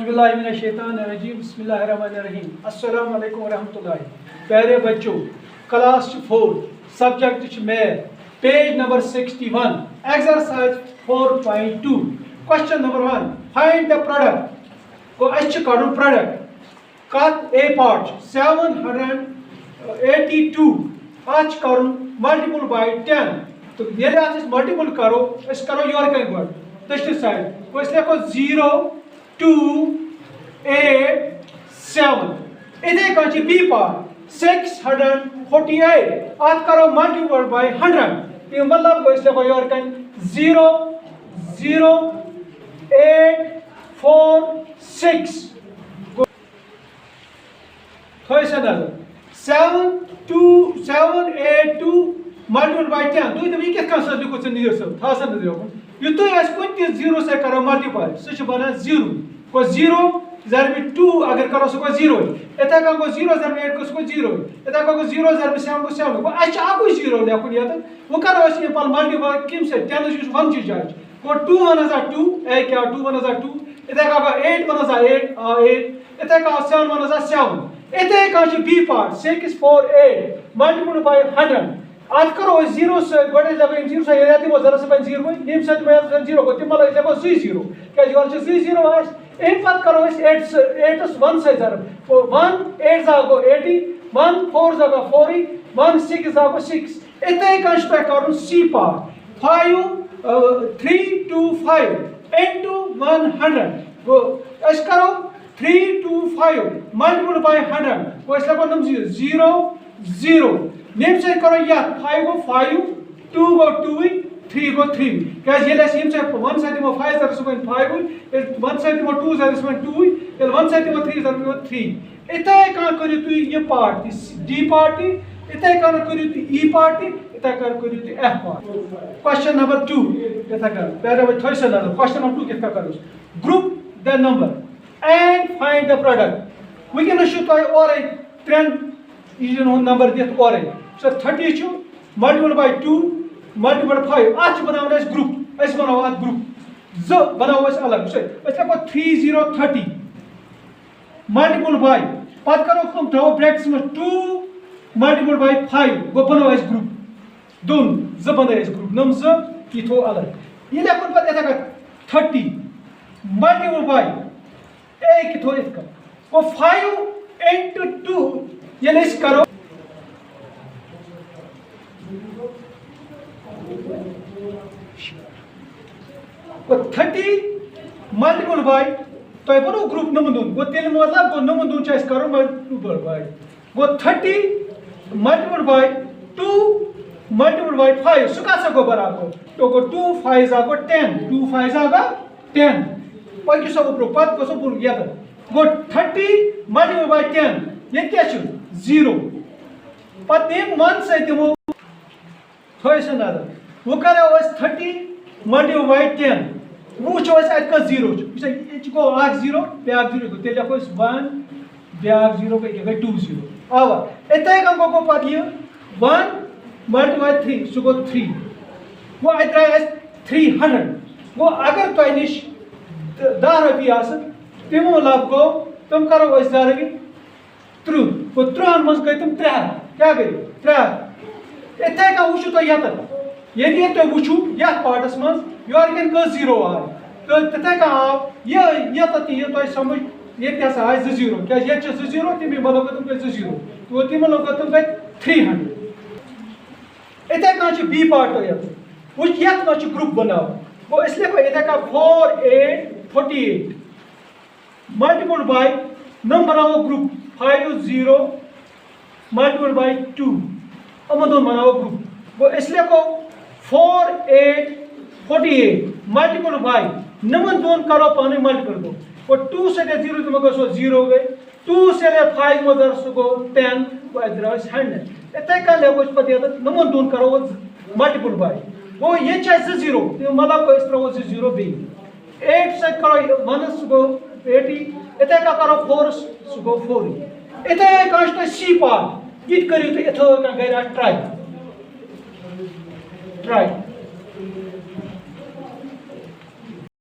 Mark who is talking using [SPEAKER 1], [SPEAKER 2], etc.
[SPEAKER 1] औज़ुबिल्लाहिमिनश्शैतानिर्रजीम बिस्मिल्लाहिर्रहमानिर्रहीम अस्सलामु अलैकुम वरहमतुल्लाहि। प्यारे बच्चों, class 4 subject math, page number 61, exercise 4.2, question number 1, find the product. को अच्छे करो प्रोडक्ट कत ए पार्ट 782 आज करो मल्टीपल बाय 10। तो ये मल्टीपल करो योर कहीं गो दश्त साइड को इसलिए को 0 2 8 7 इधे का बी पार्ट 648 आज करो मल्टीपल बाय 100। ये मतलब को इसलिए को योर कहीं 0 0 8 4 6 782 multiplied by 10 तो ये क्या कर सकते हो नियर सब था समझ रहे हो ये तो ऐसे कोई 0 से करो मल्टीप्लाई सच बना 0 को 0 ज़रब 2 अगर करो सो 0 इतना का को 0 ज़रब 8 को 0 इतना का को 0 ज़रब 7 को 7 को अच्छा आपको 0 लेखो ये तो वो करो ऐसे पर मल्टीप्लाई किम से 10 इज 1 चीज जाए को 2 1 2 ए क्या 2 1 2 इतना का 8 1 8 इतना का 7 1 7 इतने का बी पार्ट 648 मल्टीप्लाई बाय 100 आज करो 0 से बड़े लगे 0 से ये रहती वो जरा से 0 को निम से में 0 को तिम लगे देखो 0 क्या जो 0 है एक बात करो 8 से 1 से जरा 1 8 जागो 80 1 4 जागो 40 1 6 जागो 6 इतने का करो सी पार्ट 5 3 2 5 into 100 वो ऐसे करो 3 2 5 multiplied by 100 वो इसलिए को नम 0 0 नेम से करो या 5 को 5 2 को 2 3 को 3 क्या ये लेस नेम से 1 साइड में 5 जर से 5 1 साइड में 2 जर से 2 1 साइड में 3 जर में 3 इतना का करी तू ये पार्ट डी पार्ट इतना का करी तू ई पार्ट इतना का करी तू एफ पार्ट। क्वेश्चन नंबर 2 इतना कर पहले वो थोड़ा सा क्वेश्चन नंबर 2 कितना करो group the number and find the product. We can shoot by or a trend number this or a so 32 multiplied by 2 multiplied by 5 आज बनाओ इस ग्रुप ऐसे बनाओ आज ग्रुप ज बनाओ इस अलग से ऐसे को 3030 multiplied by बात करो हम ड्रॉ ब्रैकेट्स में 2 multiplied by 5 वो बनाओ इस ग्रुप दोनों ज बनाओ इस ग्रुप नम ज की थो अलग ये लेकिन पता है का 30 multiplied by एक तो इसका वो 5 into 2 ये लेस करो वो 30 मल्टीपल बाय तो ये बनो ग्रुप नंबर 2 वो तेल मतलब वो नंबर 2 चॉइस करो मल्टीपल बाय वो 30 मल्टीपल बाय 2 मल्टीपल बाय 5 सुका सको बराबर तो को 2 5 जाको 10 2 5 जागा 10 पॉइंट सब प्रोपात को सब बोल गया था वो 30 मल्टीप्लाई बाय 10 ये क्या चीज 0 पर नेम 1 से दिमो थोड़ा सा ना वो करे वास 30 मल्टीप्लाई बाय 10 वो चॉइस ऐड का 0 ये को आग 0 ब्याग 0 को तेजा को 1 ब्याग 0 को ये 2 0 अब इतना का को पर ये 1 मल्टीप्लाई 3 सो को 3 वो इतना है 300 वो अगर तो इनिश 10 रुपये आसन तुम लाभ को तुम करो वैसे 10 रुपये 3 वो 3 मज गए तुम 3 क्या गए 3 इतने का वुचु तो या तक ये नहीं तो वुचु या पार्टस मज योर कैन को 0 आ तो इतने का आप ये तो समझ ये क्या सा है 0 क्या ये 0 तुम मतलब तुम 0 तो तुम लोग तुम 300 इतने का बी पार्ट तो या वो या तो ग्रुप बनाओ वो इसलिए को इधर का 4 8 48 मल्टीप्लाइड बाय नंबर बनाओ ग्रुप 50 मल्टीप्लाइड बाय 2 अब दोनों बनाओ ग्रुप वो इसलिए को 4 8 48 मल्टीप्लाइड बाय नंबर दोनों करो पानी मल्टीप्लाई दो वो 2 से 0 तुमको सो 0 गए 2 से 5 मदर सो 10 वो इधर 100 इतना का ले कुछ पता है नंबर दोनों करो मल्टीप्लाई बाय वो ये चाहे 0 मतलब को इस तरह वो 0 भी 8 से करो 1 को 80 इतना का करो 4 को 40 इतना का सी पार्ट गीत करी तो इतना का गैर ट्राई